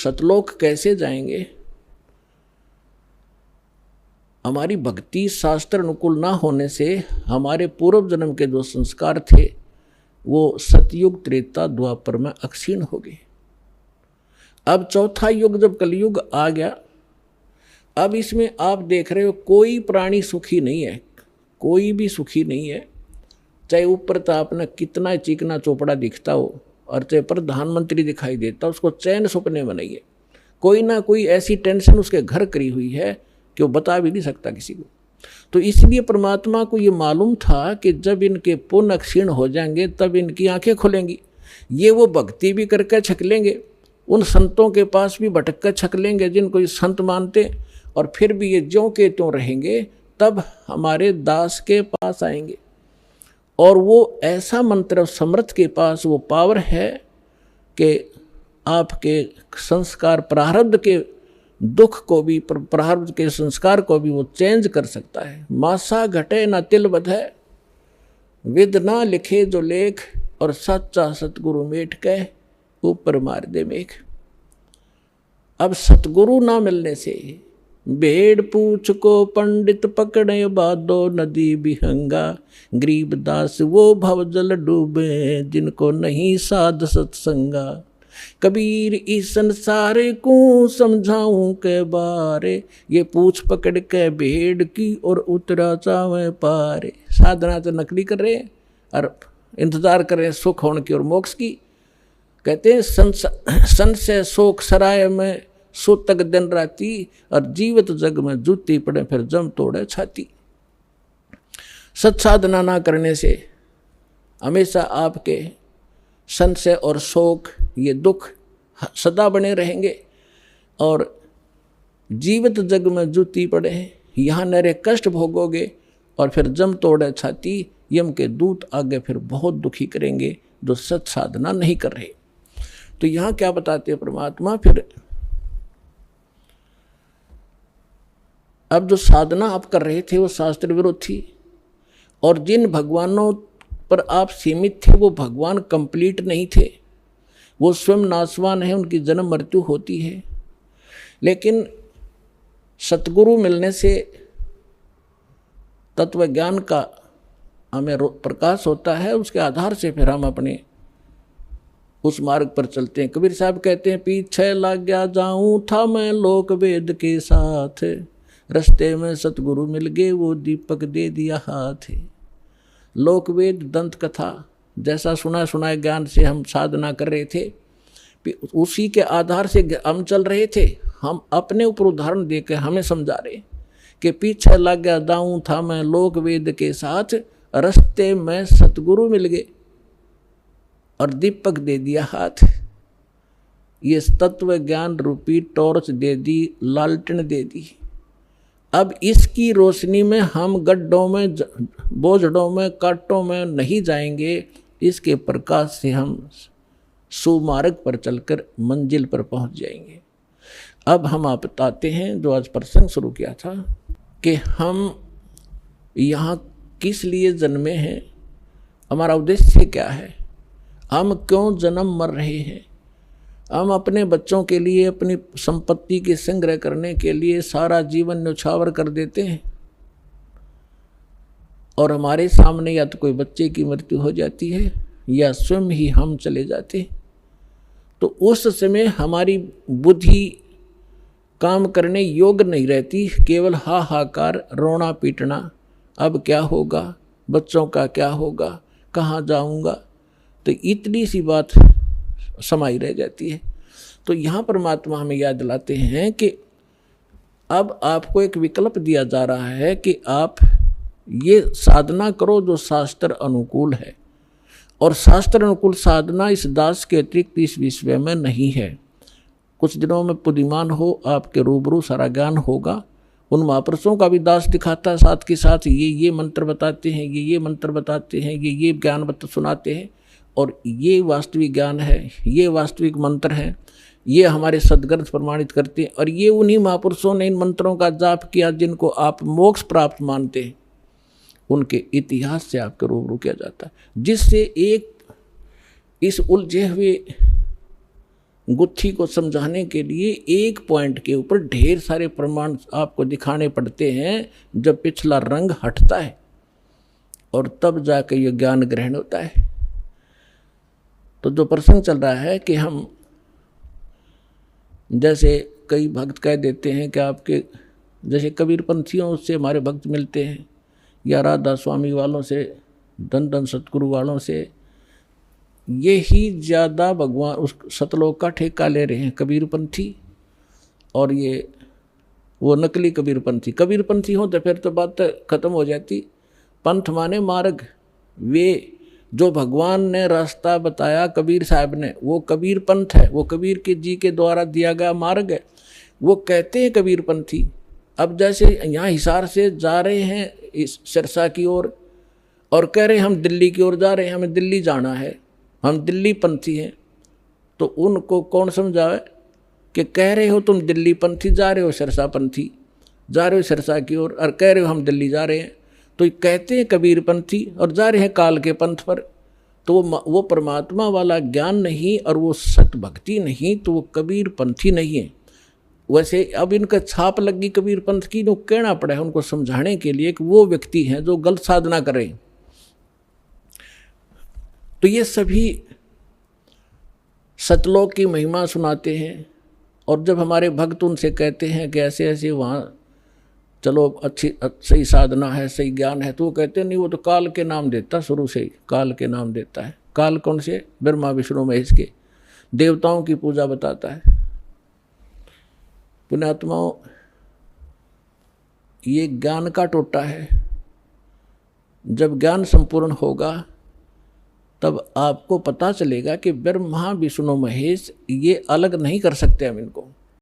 सतलोक कैसे जाएंगे? हमारी भक्ति शास्त्र अनुकूल ना होने से हमारे पूर्व जन्म के जो संस्कार थे वो सतयुग त्रेता द्वापर में अक्षीण हो गए। अब चौथा युग जब कलयुग आ गया, अब इसमें आप देख रहे हो कोई प्राणी सुखी नहीं है, कोई भी सुखी नहीं है। चाहे ऊपर तो आपने कितना चिकना चोपड़ा दिखता हो और चाहे प्रधानमंत्री दिखाई देता, उसको चैन सुपने में नहीं है। कोई ना कोई ऐसी टेंशन उसके घर करी हुई है कि वो बता भी नहीं सकता किसी को। तो इसलिए परमात्मा को ये मालूम था कि जब इनके पुण्य क्षीण हो जाएंगे तब इनकी आंखें खुलेंगी। ये वो भक्ति भी करके छक लेंगे, उन संतों के पास भी भटक कर छक लेंगे जिनको ये संत मानते, और फिर भी ये ज्यों के त्यों रहेंगे, तब हमारे दास के पास आएंगे। और वो ऐसा मंत्र समर्थ के पास वो पावर है कि आपके संस्कार प्रारब्ध के दुख को भी, प्रारब्ध के संस्कार को भी वो चेंज कर सकता है। मासा घटे न तिल बधै, विद ना लिखे जो लेख, और सच्चा सतगुरु मेट कह ऊपर मार दे मेघ। अब सतगुरु ना मिलने से भेड़ पूछ को पंडित पकड़े बादो नदी बिहंगा, गरीब दास वो भवजल डूबे जिनको नहीं साध सत्संगा। कबीर इस संसारे को समझाऊं के बारे, ये पूछ पकड़ के भेड़ की और उतरा चावे पारे। साधना तो नकली कर रहे हैं और इंतजार कर रहे हैं सुख होने की और मोक्ष की। कहते हैं सन से शोक सराय में सुतक दिन राती, और जीवित जग में जूती पड़े फिर जम तोड़े छाती। सत्साधना ना करने से हमेशा आपके संशय और शोक, ये दुख सदा बने रहेंगे, और जीवित जग में जूती पड़े यहाँ नरे कष्ट भोगोगे, और फिर जम तोड़े छाती। यम के दूत आगे फिर बहुत दुखी करेंगे जो सत साधना नहीं कर रहे। तो यहाँ क्या बताते हैं परमात्मा, फिर अब जो साधना आप कर रहे थे वो शास्त्र विरुद्ध थी, और जिन भगवानों पर आप सीमित थे वो भगवान कंप्लीट नहीं थे, वो स्वयं नाशवान है, उनकी जन्म मृत्यु होती है। लेकिन सतगुरु मिलने से तत्व ज्ञान का हमें प्रकाश होता है, उसके आधार से फिर हम अपने उस मार्ग पर चलते हैं। कबीर साहब कहते हैं, पीछे लग गया जाऊं था मैं लोक वेद के साथ, रास्ते में सतगुरु मिल गए वो दीपक दे दिया हाथ। लोक वेद दंत कथा जैसा सुना सुनाए ज्ञान से हम साधना कर रहे थे, उसी के आधार से हम चल रहे थे। हम अपने ऊपर उदाहरण देकर हमें समझा रहे कि पीछे लग गया दाऊं था मैं लोक वेद के साथ, रास्ते में सतगुरु मिल गए और दीपक दे दिया हाथ। ये तत्व ज्ञान रूपी टॉर्च दे दी, लालटेन दे दी। अब इसकी रोशनी में हम गड्ढों में, बोझड़ों में, कांटों में नहीं जाएंगे। इसके प्रकाश से हम सुमार्ग पर चलकर मंजिल पर पहुंच जाएंगे। अब हम आप बताते हैं जो आज प्रसंग शुरू किया था कि हम यहाँ किस लिए जन्मे हैं, हमारा उद्देश्य क्या है, हम क्यों जन्म मर रहे हैं। हम अपने बच्चों के लिए, अपनी संपत्ति के संग्रह करने के लिए सारा जीवन न्यौछावर कर देते हैं, और हमारे सामने या तो कोई बच्चे की मृत्यु हो जाती है या स्वयं ही हम चले जाते हैं। तो उस समय हमारी बुद्धि काम करने योग्य नहीं रहती, केवल हाहाकार, रोना पीटना, अब क्या होगा, बच्चों का क्या होगा, कहाँ जाऊंगा। तो इतनी सी बात समाई रह जाती है। तो यहाँ परमात्मा हमें याद दिलाते हैं कि अब आपको एक विकल्प दिया जा रहा है कि आप ये साधना करो जो शास्त्र अनुकूल है, और शास्त्र अनुकूल साधना इस दास के अतिरिक्त इस विश्व में नहीं है। कुछ दिनों में पुदिमान हो, आपके रूबरू सारा ज्ञान होगा। उन महापुरुषों का भी दास दिखाता है, साथ के साथ ये मंत्र बताते हैं, ये मंत्र बताते हैं, ये ज्ञान सुनाते हैं, और ये वास्तविक ज्ञान है, ये वास्तविक मंत्र है, ये हमारे सदग्रंथ प्रमाणित करते हैं। और ये उन्हीं महापुरुषों ने इन मंत्रों का जाप किया जिनको आप मोक्ष प्राप्त मानते हैं, उनके इतिहास से आपके रूबरू किया जाता है, जिससे एक इस उलझे हुए गुत्थी को समझाने के लिए एक पॉइंट के ऊपर ढेर सारे प्रमाण आपको दिखाने पड़ते हैं, जब पिछला रंग हटता है और तब जाकर यह ज्ञान ग्रहण होता है। तो जो प्रसंग चल रहा है कि हम जैसे कई भक्त कह देते हैं कि आपके जैसे कबीर पंथियों से हमारे भक्त मिलते हैं, या राधा स्वामी वालों से, धन धन सतगुरु वालों से, ये ही ज़्यादा भगवान उस सतलोक का ठेका ले रहे हैं कबीर पंथी, और ये वो नकली कबीर पंथी। कबीर पंथी हो तो फिर तो बात खत्म हो जाती। पंथ माने मार्ग, वे जो भगवान ने रास्ता बताया कबीर साहब ने, वो कबीर पंथ है, वो कबीर के जी के द्वारा दिया गया मार्ग है, वो कहते हैं कबीर पंथी। अब जैसे यहाँ हिसार से जा रहे हैं इस सिरसा की ओर और कह रहे हैं हम दिल्ली की ओर जा रहे हैं, हमें दिल्ली जाना है, हम दिल्ली पंथी हैं, तो उनको कौन समझावे कि कह रहे हो तुम दिल्ली पंथी, जा रहे हो सिरसा पंथी, जा रहे हो सिरसा की ओर और कह रहे हो हम दिल्ली जा रहे हैं, तो कहते हैं कबीर पंथी और जा रहे हैं काल के पंथ पर। तो वो परमात्मा वाला ज्ञान नहीं और वो सत भक्ति नहीं, तो वो कबीर पंथी नहीं है। वैसे अब इनका छाप लगी कबीर पंथ की, तो कहना पड़ा है उनको समझाने के लिए कि वो व्यक्ति हैं जो गलत साधना करें। तो ये सभी सतलोक की महिमा सुनाते हैं, और जब हमारे भक्त उनसे कहते हैं कि ऐसे ऐसे वहाँ चलो अच्छी सही साधना है, सही ज्ञान है, तो वो कहते नहीं, वो तो काल के नाम देता, शुरू से ही काल के नाम देता है। काल कौन से? ब्रह्मा विष्णु महेश के, देवताओं की पूजा बताता है। पुण्यात्माओं, ये ज्ञान का टोटा है। जब ज्ञान संपूर्ण होगा तब आपको पता चलेगा कि ब्रह्मा विष्णु महेश ये अलग नहीं कर सकते हम इनको।